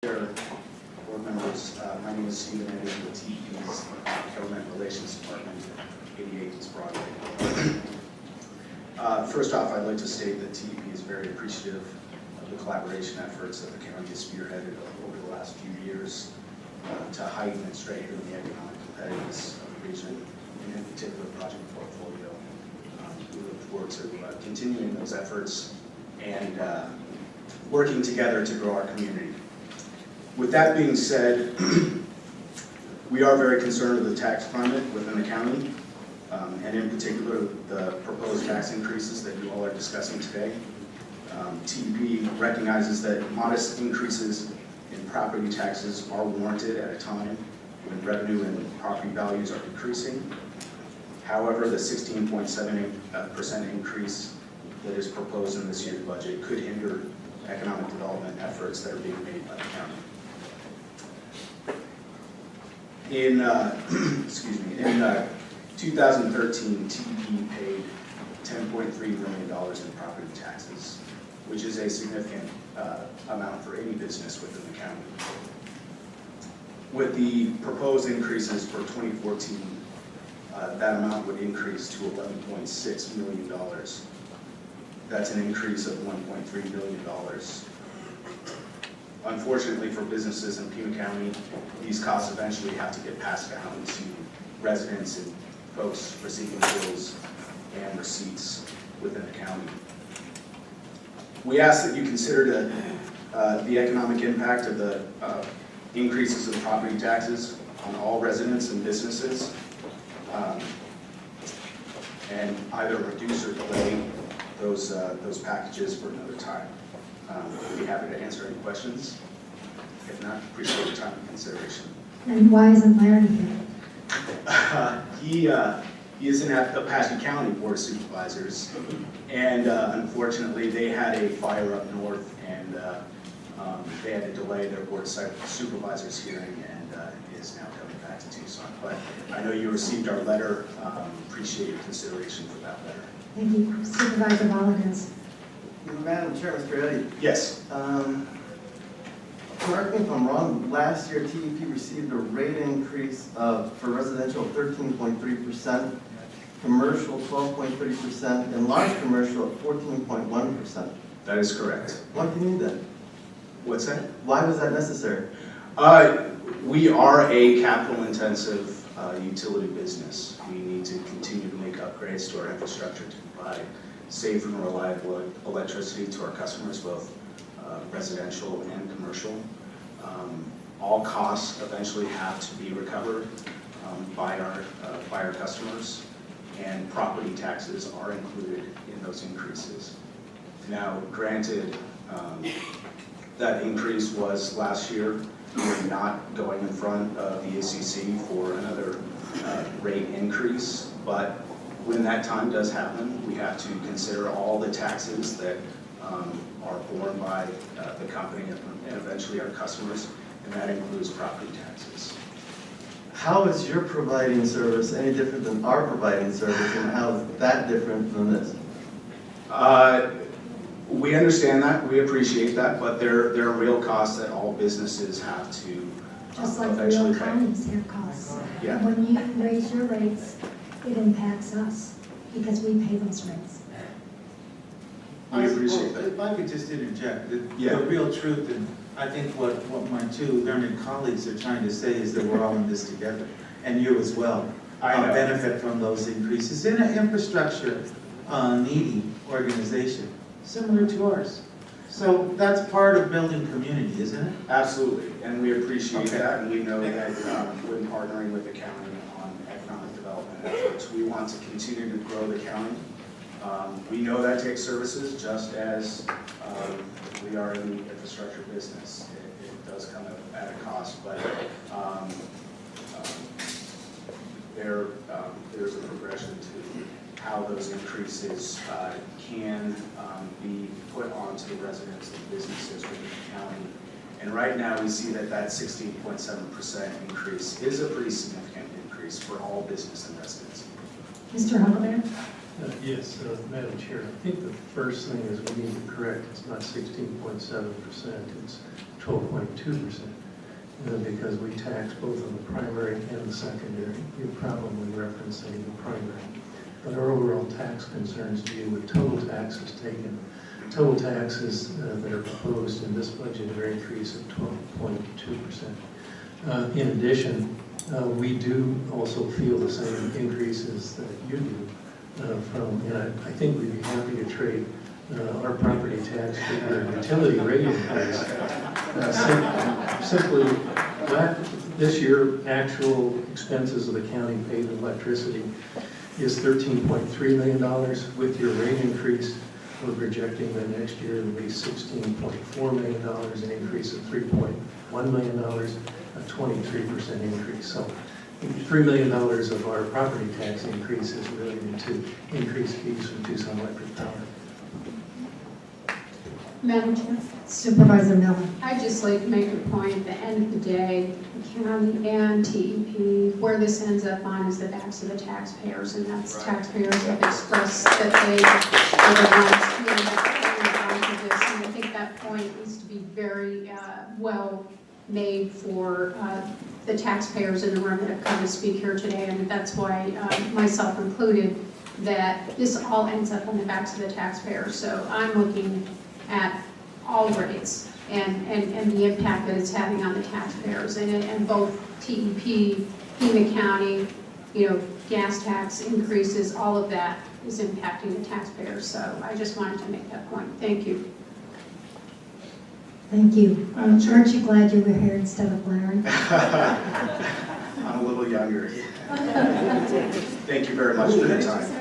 Board members, my name is Stephen. I am with TEP's Government Relations Department, 88 East Broadway. First off, I'd like to state that TEP is very appreciative of the collaboration efforts that the county has spearheaded over the last few years to heighten and strengthen the economic competitiveness of the region, and in particular project portfolio. We look forward to continuing those efforts and working together to grow our community. With that being said, we are very concerned with the tax climate within the county, and in particular the proposed tax increases that you all are discussing today. TEP recognizes that modest increases in property taxes are warranted at a time when revenue and property values are decreasing. However, the 16.7% increase that is proposed in this year's budget could hinder economic development efforts that are being made by the county. In 2013, TEP paid $10.3 million in property taxes, which is a significant amount for any business within the county. With the proposed increases for 2014, that amount would increase to $11.6 million. That's an increase of $1.3 million. Unfortunately for businesses in Pima County, these costs eventually have to get passed down to residents and folks receiving bills and receipts within the county. We ask that you consider the economic impact of the increases in property taxes on all residents and businesses, and either reduce or delay those packages for another time. We'd be happy to answer any questions. If not, appreciate your time and consideration. And why isn't Larry here? He is in the Apache County Board of Supervisors, and unfortunately they had a fire up north, and they had to delay their Board of Supervisors hearing, and is now coming back to Tucson. But I know you received our letter. Appreciate your consideration for that letter. Thank you. Supervisor Valdez. Madam Chair, Mr. Eddy. Yes. Correct me if I'm wrong, last year TEP received a rate increase for residential of 13.3%, commercial 12.3%, and large commercial at 14.1%. That is correct. Why do you need that? What's that? Why was that necessary? We are a capital-intensive utility business. We need to continue to make upgrades to our infrastructure to provide safe and reliable electricity to our customers, both residential and commercial. All costs eventually have to be recovered by our customers, and property taxes are included in those increases. Now, granted, that increase was last year. We're not going in front of the ACC for another rate increase, but when that time does happen, we have to consider all the taxes that are borne by the company and eventually our customers, and that includes property taxes. How is your providing service any different than our providing service, and how is that different than this? We understand that, we appreciate that, but there are real costs that all businesses have to Just like eventually real pay. counties have costs. Yeah. And when you raise your rates, it impacts us because we pay those rates. We appreciate that. If I could just interject, the Yeah. real truth, and I think what my two learned colleagues are trying to say is that we're all in this together, and you as well I know. benefit from those increases in an infrastructure needy organization, similar to ours. So that's part of building community, isn't it? Absolutely, and we appreciate Okay. that, and we know that when partnering with the county on economic development efforts, we want to continue to grow the county. We know that takes services, just as we are in the infrastructure business. It does come at a cost, but there's a progression to how those increases can be put onto the residents and businesses within the county. And right now, we see that 16.7% increase is a pretty significant increase for all business and residents. Mr. Huckleberry? Yes, Madam Chair, I think the first thing is we need to correct, it's not 16.7%, it's 12.2%. Because we tax both on the primary and the secondary. You're probably referencing the primary. But our overall tax concerns deal with total taxes taken. Total taxes that are proposed in this budget are an increase of 12.2%. In addition, we do also feel the same increases that you do and I think we'd be happy to trade our property tax for the utility rate increase. Simply, this year, actual expenses of the county paid in electricity is $13.3 million. With your rate increase, we're projecting that next year it'll be $16.4 million, an increase of $3.1 million, a 23% increase. So $3 million of our property tax increase is related to increased fees from Tucson Electric Power. Madam Chair. Supervisor Miller. I'd just like to make a point, at the end of the day, the county and TEP, where this ends up on is the backs of the taxpayers, and that's taxpayers have expressed that they are the ones who end up paying for this, and I think that point needs to be very well made for the taxpayers in the room that have come to speak here today, and that's why, myself included, that this all ends up on the backs of the taxpayers. So I'm looking at all rates and the impact that it's having on the taxpayers, and both TEP, Pima County, gas tax increases, all of that is impacting the taxpayers. So I just wanted to make that point. Thank you. Thank you. Aren't you glad you were here instead of Larry? I'm a little younger. Thank you very much for your time.